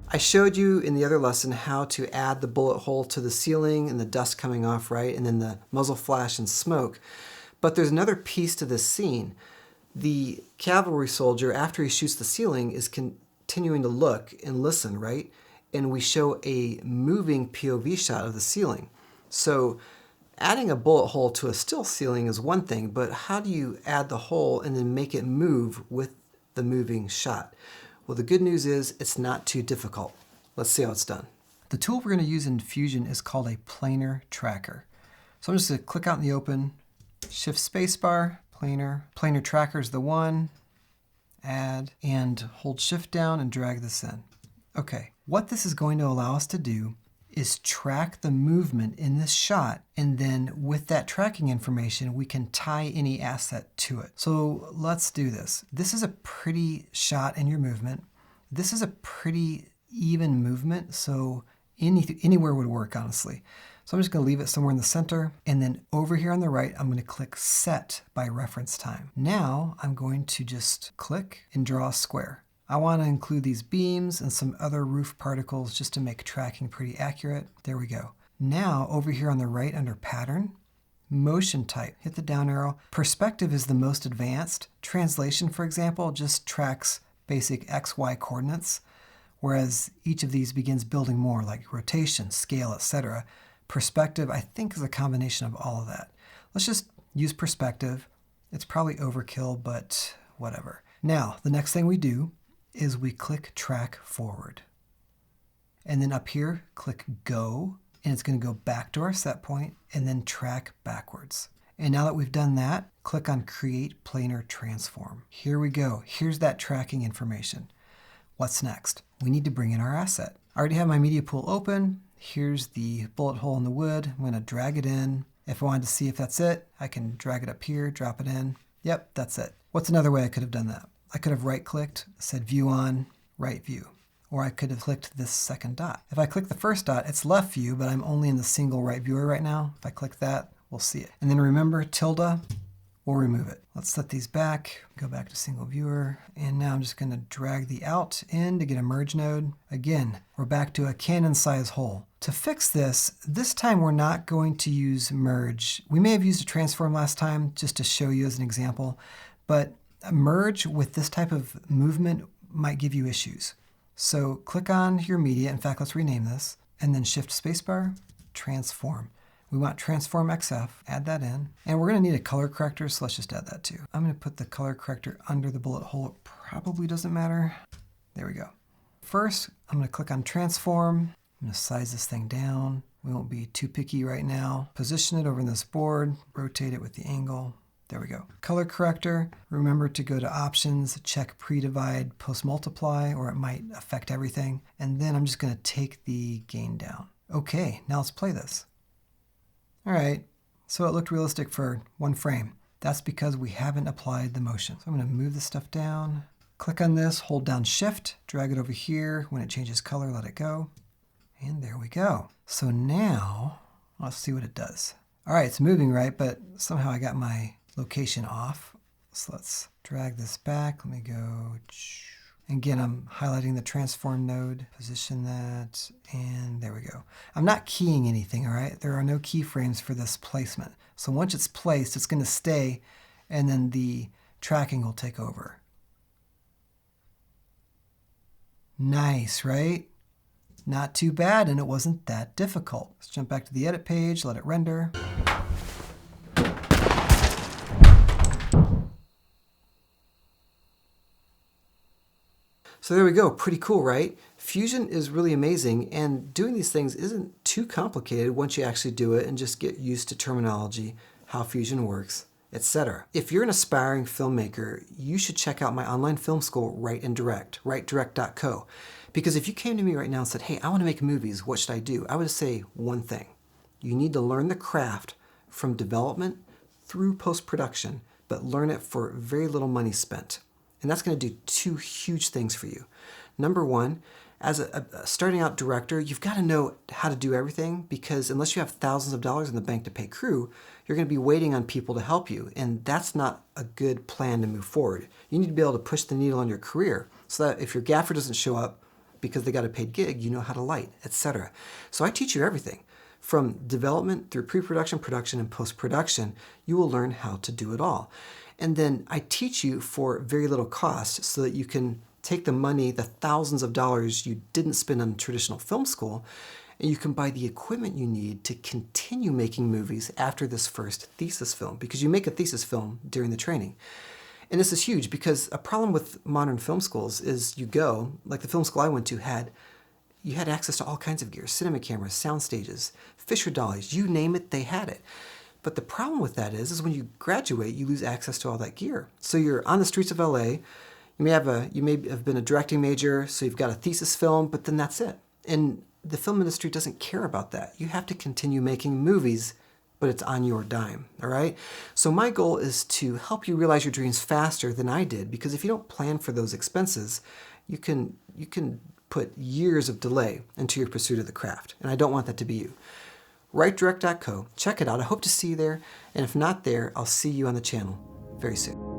I showed you in the other lesson how to add the bullet hole to the ceiling and the dust coming off, right? And then the muzzle flash and smoke. But there's another piece to this scene. The cavalry soldier, after he shoots the ceiling, is continuing to look and listen, right? And we show a moving POV shot of the ceiling. So adding a bullet hole to a still ceiling is one thing, but how do you add the hole and then make it move with the moving shot? Well, the good news is it's not too difficult. Let's see how it's done. The tool we're going to use in Fusion is called a Planar Tracker. So I'm just going to click out in the open, Shift Spacebar, Planar. Planar Tracker is the one, add, and hold Shift down and drag this in. Okay, what this is going to allow us to do is track the movement in this shot, and then with that tracking information, we can tie any asset to it. So let's do this. This is a pretty shot in your movement. This is a pretty even movement, so anywhere would work, honestly. So I'm just going to leave it somewhere in the center, and then over here on the right, I'm going to click Set by Reference Time. Now I'm going to just click and draw a square. I want to include these beams and some other roof particles just to make tracking pretty accurate. There we go. Now over here on the right under Pattern, Motion Type, hit the down arrow. Perspective is the most advanced. Translation, for example, just tracks basic X, Y coordinates, whereas each of these begins building more like rotation, scale, etc. Perspective, I think, is a combination of all of that. Let's just use perspective. It's probably overkill, but whatever. Now, the next thing we do is we click Track Forward. And then up here, click Go, and it's going to go back to our set point, and then track backwards. And now that we've done that, click on Create Planar Transform. Here we go. Here's that tracking information. What's next? We need to bring in our asset. I already have my media pool open. Here's the bullet hole in the wood. I'm going to drag it in. If I wanted to see if that's it, I can drag it up here, drop it in. Yep, that's it. What's another way I could have done that? I could have right-clicked, said View On, Right View. Or I could have clicked this second dot. If I click the first dot, it's left view, but I'm only in the single right viewer right now. If I click that, we'll see it. And then remember, tilde, we'll remove it. Let's set these back, go back to single viewer, and now I'm just going to drag the out in to get a merge node. Again, we're back to a Canon size hole. To fix this time we're not going to use merge. We may have used a transform last time just to show you as an example, but a merge with this type of movement might give you issues. So click on your media. In fact, let's rename this, and then Shift Spacebar, Transform. We want Transform XF, add that in. And we're going to need a color corrector, so let's just add that too. I'm going to put the color corrector under the bullet hole. It probably doesn't matter. There we go. First, I'm going to click on Transform. I'm going to size this thing down. We won't be too picky right now. Position it over in this board, rotate it with the angle. There we go. Color corrector, remember to go to options, check pre-divide, post-multiply, or it might affect everything. And then I'm just going to take the gain down. Okay, now let's play this. All right, so it looked realistic for one frame. That's because we haven't applied the motion. So I'm going to move this stuff down, click on this, hold down Shift, drag it over here. When it changes color, let it go. And there we go. So now, let's see what it does. All right, it's moving right, but somehow I got my location off. So let's drag this back. Let me go. Again, I'm highlighting the transform node, position that, and there we go. I'm not keying anything, all right? There are no keyframes for this placement. So once it's placed, it's going to stay, and then the tracking will take over. Nice, right? Not too bad, and it wasn't that difficult. Let's jump back to the edit page, let it render. So there we go, pretty cool, right? Fusion is really amazing, and doing these things isn't too complicated once you actually do it and just get used to terminology, how Fusion works, etc. If you're an aspiring filmmaker, you should check out my online film school, Write and Direct, writedirect.co. Because if you came to me right now and said, hey, I want to make movies, what should I do? I would say one thing. You need to learn the craft from development through post-production, but learn it for very little money spent. And that's going to do two huge things for you. Number one, as a starting out director, you've got to know how to do everything, because unless you have thousands of dollars in the bank to pay crew, you're going to be waiting on people to help you. And that's not a good plan to move forward. You need to be able to push the needle on your career so that if your gaffer doesn't show up, because they got a paid gig, you know how to light, etc. So I teach you everything. From development through pre-production, production, and post-production, you will learn how to do it all. And then I teach you for very little cost so that you can take the money, the thousands of dollars you didn't spend on traditional film school, and you can buy the equipment you need to continue making movies after this first thesis film, because you make a thesis film during the training. And this is huge because a problem with modern film schools is you go, like the film school I went to you had access to all kinds of gear, cinema cameras, sound stages, Fisher dollies, you name it, they had it. But the problem with that is when you graduate, you lose access to all that gear. So you're on the streets of LA, you may have been a directing major, so you've got a thesis film, but then that's it. And the film industry doesn't care about that. You have to continue making movies, but it's on your dime, all right? So my goal is to help you realize your dreams faster than I did, because if you don't plan for those expenses, you can put years of delay into your pursuit of the craft, and I don't want that to be you. WriteDirect.co, check it out. I hope to see you there, and if not there, I'll see you on the channel very soon.